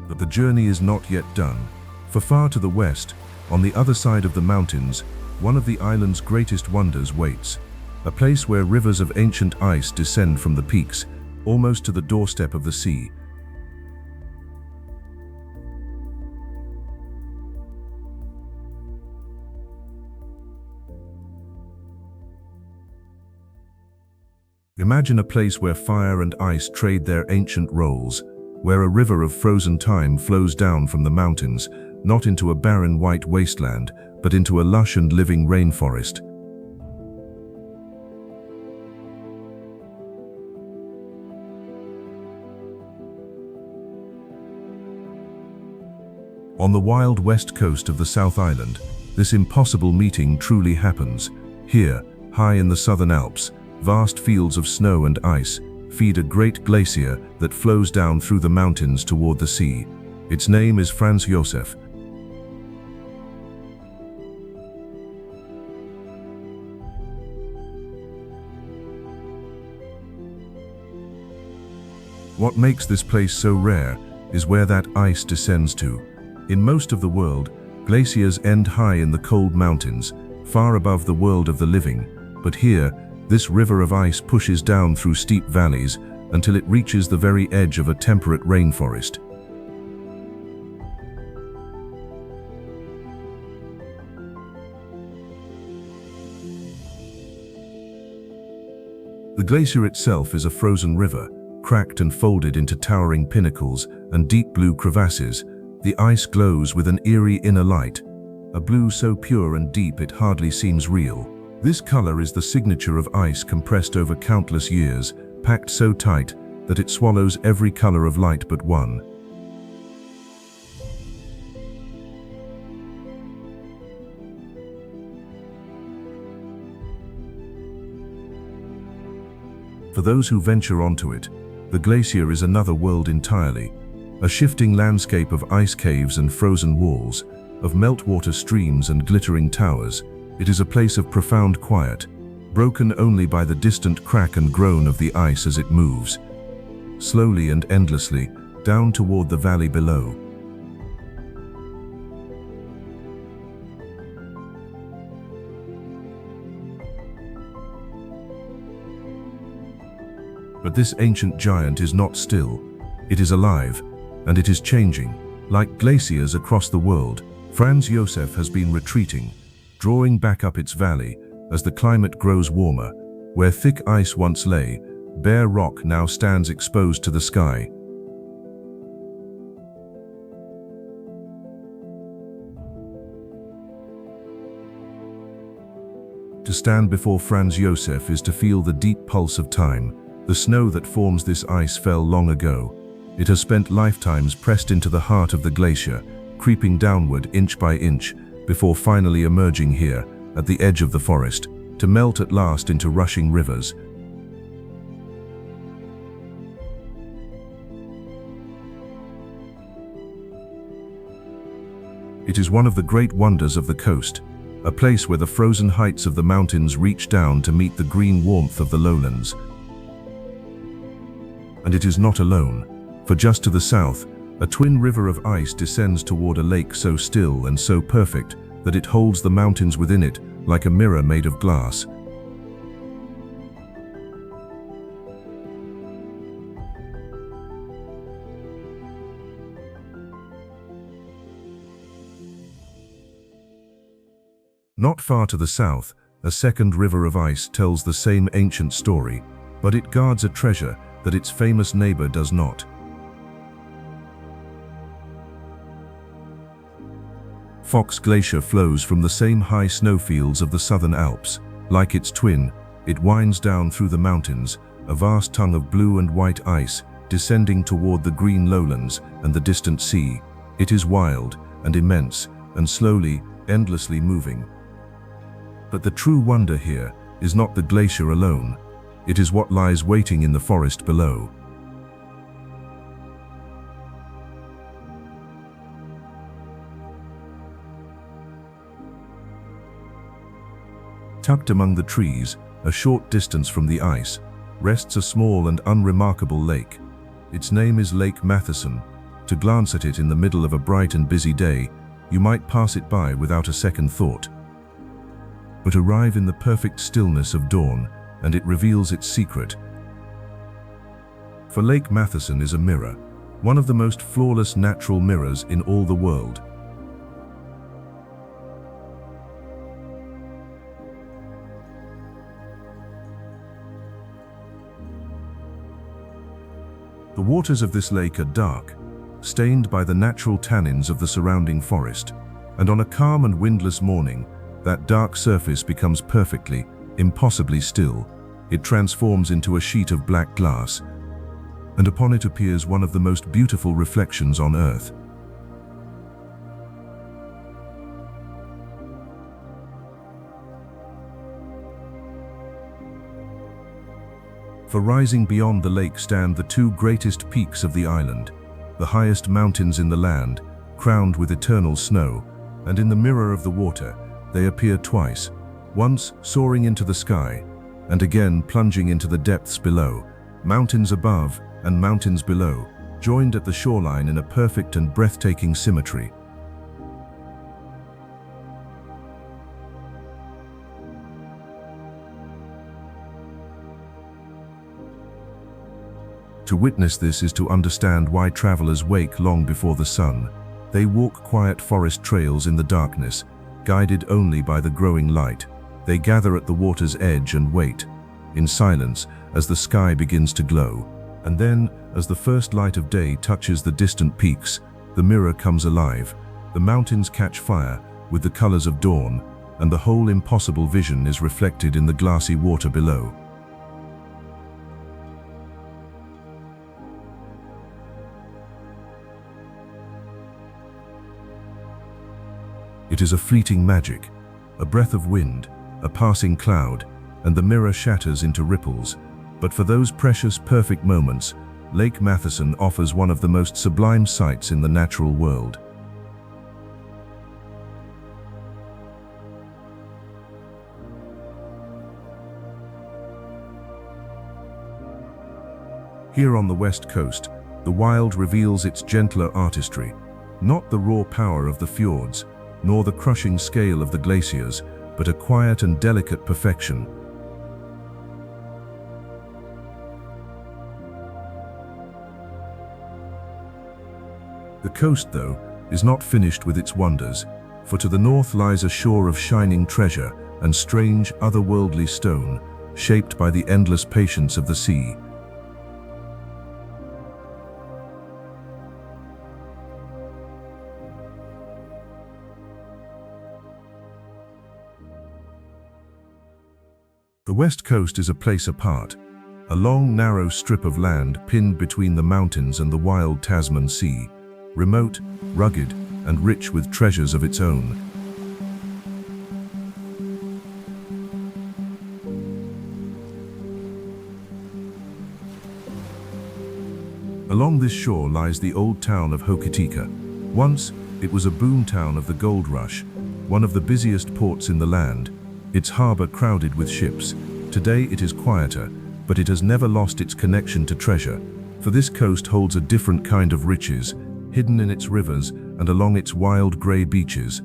But the journey is not yet done, for far to the west, on the other side of the mountains, one of the island's greatest wonders waits, a place where rivers of ancient ice descend from the peaks, almost to the doorstep of the sea. Imagine a place where fire and ice trade their ancient roles, where a river of frozen time flows down from the mountains, not into a barren white wasteland, but into a lush and living rainforest. On the wild west coast of the South Island, this impossible meeting truly happens. Here, high in the southern Alps, vast fields of snow and ice feed a great glacier that flows down through the mountains toward the sea. Its name is Franz Josef. What makes this place so rare is where that ice descends to. In most of the world, glaciers end high in the cold mountains, far above the world of the living, but here, this river of ice pushes down through steep valleys until it reaches the very edge of a temperate rainforest. The glacier itself is a frozen river, cracked and folded into towering pinnacles and deep blue crevasses. The ice glows with an eerie inner light, a blue so pure and deep it hardly seems real. This color is the signature of ice compressed over countless years, packed so tight that it swallows every color of light but one. For those who venture onto it, the glacier is another world entirely, a shifting landscape of ice caves and frozen walls, of meltwater streams and glittering towers. It is a place of profound quiet, broken only by the distant crack and groan of the ice as it moves, slowly and endlessly, down toward the valley below. But this ancient giant is not still. It is alive, and it is changing. Like glaciers across the world, Franz Josef has been retreating, drawing back up its valley as the climate grows warmer. Where thick ice once lay, bare rock now stands exposed to the sky. To stand before Franz Josef is to feel the deep pulse of time. The snow that forms this ice fell long ago. It has spent lifetimes pressed into the heart of the glacier, creeping downward inch by inch, before finally emerging here, at the edge of the forest, to melt at last into rushing rivers. It is one of the great wonders of the coast, a place where the frozen heights of the mountains reach down to meet the green warmth of the lowlands. And it is not alone, for just to the south, a twin river of ice descends toward a lake so still and so perfect that it holds the mountains within it like a mirror made of glass. Not far to the south, a second river of ice tells the same ancient story, but it guards a treasure that its famous neighbor does not. Fox Glacier flows from the same high snowfields of the southern Alps. Like its twin, it winds down through the mountains, a vast tongue of blue and white ice, descending toward the green lowlands and the distant sea. It is wild and immense, and slowly, endlessly moving. But the true wonder here is not the glacier alone. It is what lies waiting in the forest below. Tucked among the trees, a short distance from the ice, rests a small and unremarkable lake. Its name is Lake Matheson. To glance at it in the middle of a bright and busy day, you might pass it by without a second thought. But arrive in the perfect stillness of dawn, and it reveals its secret. For Lake Matheson is a mirror, one of the most flawless natural mirrors in all the world. The waters of this lake are dark, stained by the natural tannins of the surrounding forest, and on a calm and windless morning, that dark surface becomes perfectly, impossibly still. It transforms into a sheet of black glass, and upon it appears one of the most beautiful reflections on earth. For rising beyond the lake stand the two greatest peaks of the island, the highest mountains in the land, crowned with eternal snow, and in the mirror of the water, they appear twice, once soaring into the sky, and again plunging into the depths below, mountains above and mountains below, joined at the shoreline in a perfect and breathtaking symmetry. To witness this is to understand why travelers wake long before the sun. They walk quiet forest trails in the darkness, guided only by the growing light. They gather at the water's edge and wait, in silence, as the sky begins to glow. And then, as the first light of day touches the distant peaks, the mirror comes alive. The mountains catch fire with the colors of dawn, and the whole impossible vision is reflected in the glassy water below. It is a fleeting magic, a breath of wind, a passing cloud, and the mirror shatters into ripples. But for those precious, perfect moments, Lake Matheson offers one of the most sublime sights in the natural world. Here on the west coast, the wild reveals its gentler artistry, not the raw power of the fjords, nor the crushing scale of the glaciers, but a quiet and delicate perfection. The coast, though, is not finished with its wonders. for to the north lies a shore of shining treasure and strange, otherworldly stone, shaped by the endless patience of the sea. The west coast is a place apart, a long, narrow strip of land pinned between the mountains and the wild Tasman Sea, remote, rugged, and rich with treasures of its own. Along this shore lies the old town of Hokitika. Once, it was a boom town of the gold rush, one of the busiest ports in the land, its harbour crowded with ships. Today it is quieter, but it has never lost its connection to treasure, for this coast holds a different kind of riches, hidden in its rivers and along its wild grey beaches.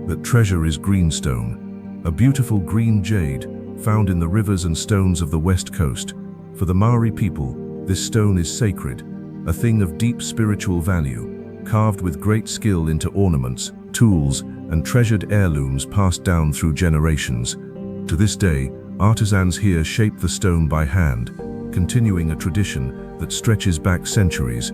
That treasure is greenstone, a beautiful green jade found in the rivers and stones of the west coast. For the Maori people, this stone is sacred, a thing of deep spiritual value, carved with great skill into ornaments, tools, and treasured heirlooms passed down through generations. To this day, artisans here shape the stone by hand, continuing a tradition that stretches back centuries.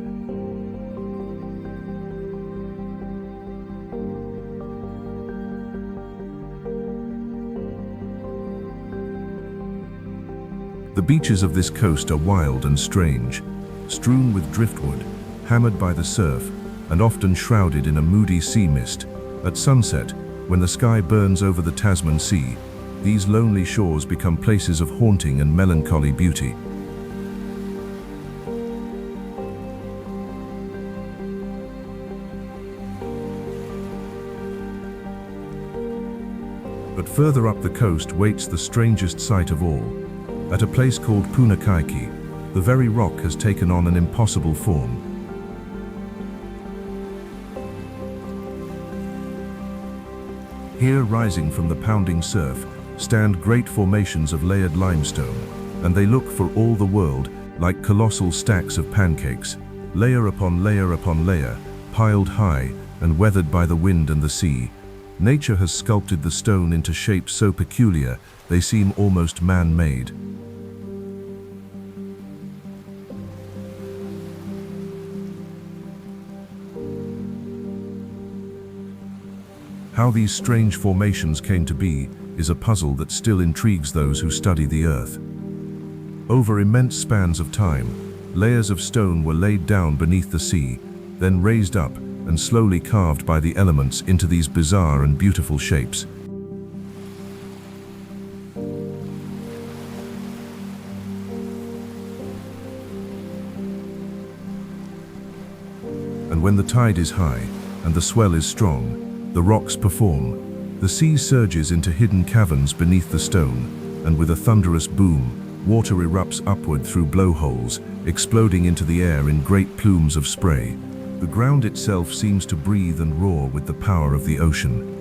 The beaches of this coast are wild and strange, strewn with driftwood, hammered by the surf, and often shrouded in a moody sea mist. At sunset, when the sky burns over the Tasman Sea, these lonely shores become places of haunting and melancholy beauty. But further up the coast waits the strangest sight of all. At a place called Punakaiki, the very rock has taken on an impossible form. Here, rising from the pounding surf, stand great formations of layered limestone, and they look for all the world like colossal stacks of pancakes, layer upon layer upon layer, piled high and weathered by the wind and the sea. Nature has sculpted the stone into shapes so peculiar they seem almost man-made. How these strange formations came to be is a puzzle that still intrigues those who study the earth. Over immense spans of time, layers of stone were laid down beneath the sea, then raised up and slowly carved by the elements into these bizarre and beautiful shapes. And when the tide is high and the swell is strong, the rocks perform. The sea surges into hidden caverns beneath the stone, and with a thunderous boom, water erupts upward through blowholes, exploding into the air in great plumes of spray. The ground itself seems to breathe and roar with the power of the ocean.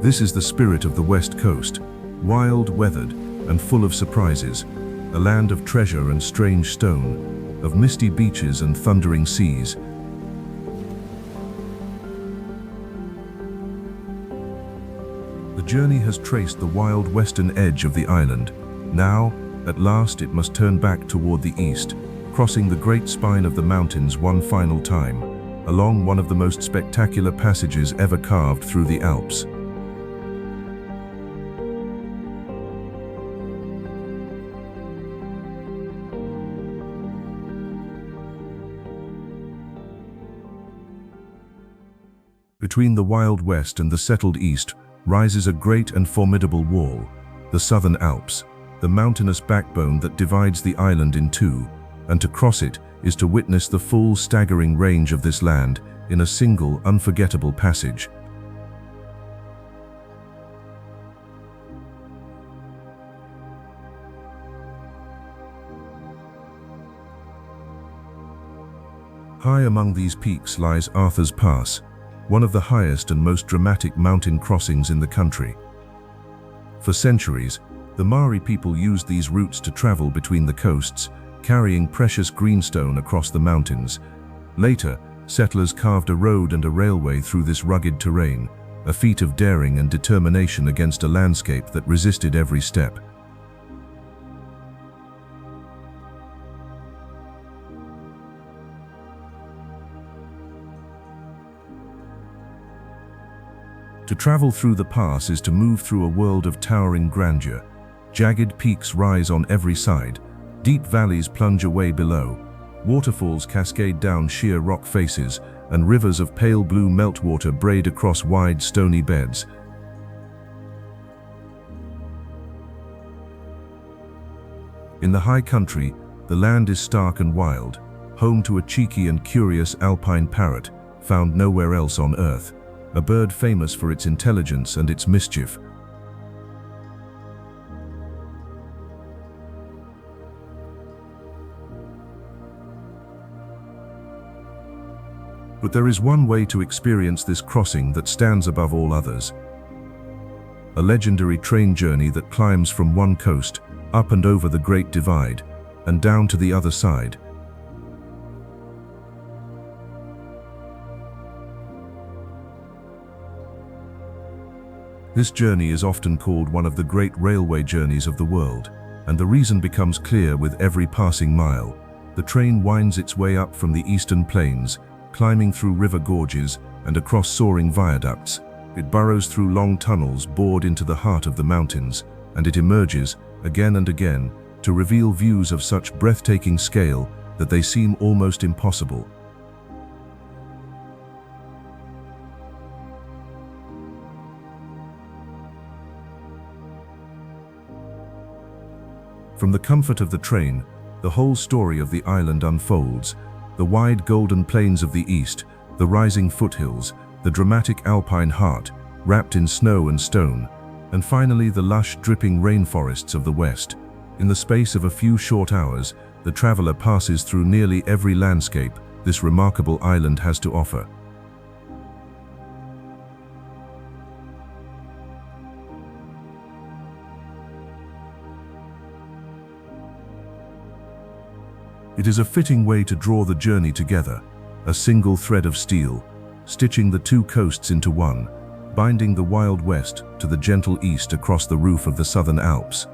This is the spirit of the West Coast, wild, weathered, and full of surprises, a land of treasure and strange stone, of misty beaches and thundering seas. The journey has traced the wild western edge of the island. Now, at last, it must turn back toward the east, crossing the great spine of the mountains one final time, along one of the most spectacular passages ever carved through the Alps. Between the Wild West and the settled East rises a great and formidable wall, the Southern Alps, the mountainous backbone that divides the island in two, and to cross it is to witness the full staggering range of this land in a single unforgettable passage. High among these peaks lies Arthur's Pass, one of the highest and most dramatic mountain crossings in the country. For centuries, the Maori people used these routes to travel between the coasts, carrying precious greenstone across the mountains. Later, settlers carved a road and a railway through this rugged terrain, a feat of daring and determination against a landscape that resisted every step. To travel through the pass is to move through a world of towering grandeur. Jagged peaks rise on every side, deep valleys plunge away below, waterfalls cascade down sheer rock faces, and rivers of pale blue meltwater braid across wide stony beds. In the high country, the land is stark and wild, home to a cheeky and curious alpine parrot, found nowhere else on Earth, a bird famous for its intelligence and its mischief. But there is one way to experience this crossing that stands above all others. A legendary train journey that climbs from one coast, up and over the Great Divide, and down to the other side. This journey is often called one of the great railway journeys of the world, and the reason becomes clear with every passing mile. The train winds its way up from the eastern plains, climbing through river gorges and across soaring viaducts. It burrows through long tunnels bored into the heart of the mountains, and it emerges, again and again, to reveal views of such breathtaking scale that they seem almost impossible. From the comfort of the train, the whole story of the island unfolds. The wide golden plains of the east, the rising foothills, the dramatic alpine heart, wrapped in snow and stone, and finally the lush, dripping rainforests of the west. In the space of a few short hours, the traveler passes through nearly every landscape this remarkable island has to offer. It is a fitting way to draw the journey together, a single thread of steel, stitching the two coasts into one, binding the wild west to the gentle east across the roof of the southern Alps.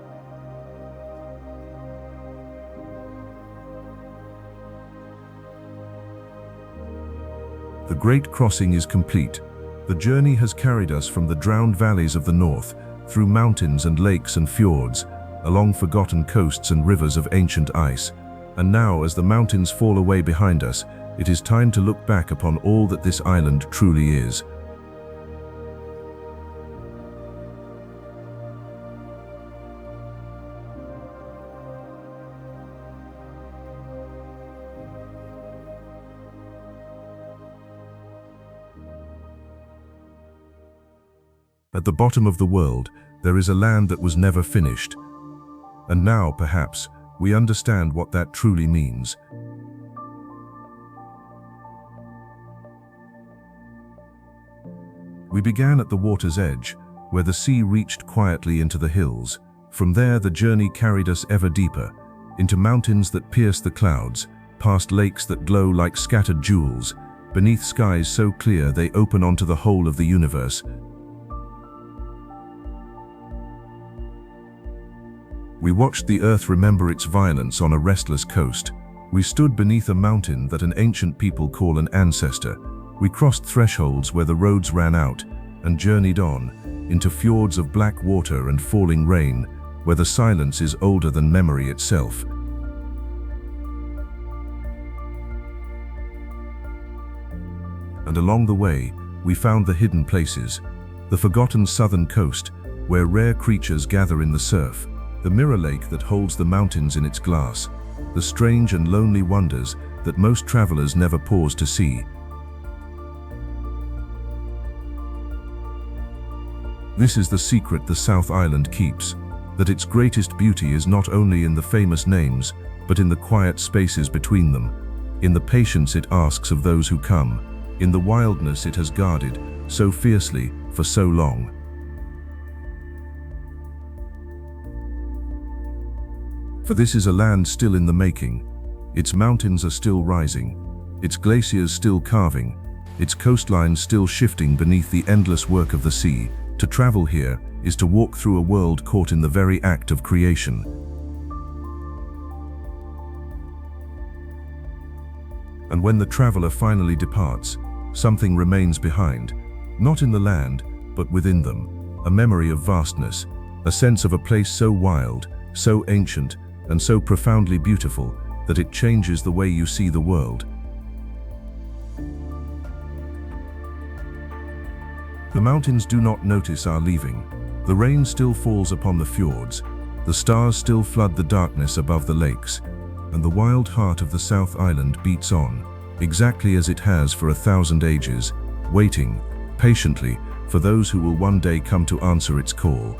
The great crossing is complete. The journey has carried us from the drowned valleys of the north, through mountains and lakes and fjords, along forgotten coasts and rivers of ancient ice. And now, as the mountains fall away behind us, it is time to look back upon all that this island truly is. At the bottom of the world, there is a land that was never finished. And now, perhaps, we understand what that truly means. We began at the water's edge, where the sea reached quietly into the hills. From there, the journey carried us ever deeper, into mountains that pierce the clouds, past lakes that glow like scattered jewels, beneath skies so clear they open onto the whole of the universe. We watched the earth remember its violence on a restless coast. We stood beneath a mountain that an ancient people call an ancestor. We crossed thresholds where the roads ran out and journeyed on, into fjords of black water and falling rain, where the silence is older than memory itself. And along the way, we found the hidden places, the forgotten southern coast, where rare creatures gather in the surf, the mirror lake that holds the mountains in its glass, the strange and lonely wonders that most travelers never pause to see. This is the secret the South Island keeps, that its greatest beauty is not only in the famous names, but in the quiet spaces between them. in the patience it asks of those who come, in the wildness it has guarded so fiercely for so long. For this is a land still in the making. Its mountains are still rising, its glaciers still carving, its coastlines still shifting beneath the endless work of the sea. To travel here is to walk through a world caught in the very act of creation. And when the traveler finally departs, something remains behind, not in the land, but within them, a memory of vastness, a sense of a place so wild, so ancient, and so profoundly beautiful that it changes the way you see the world. The mountains do not notice our leaving. The rain still falls upon the fjords, the stars still flood the darkness above the lakes, and the wild heart of the South Island beats on, exactly as it has for 1,000 ages, waiting, patiently, for those who will one day come to answer its call.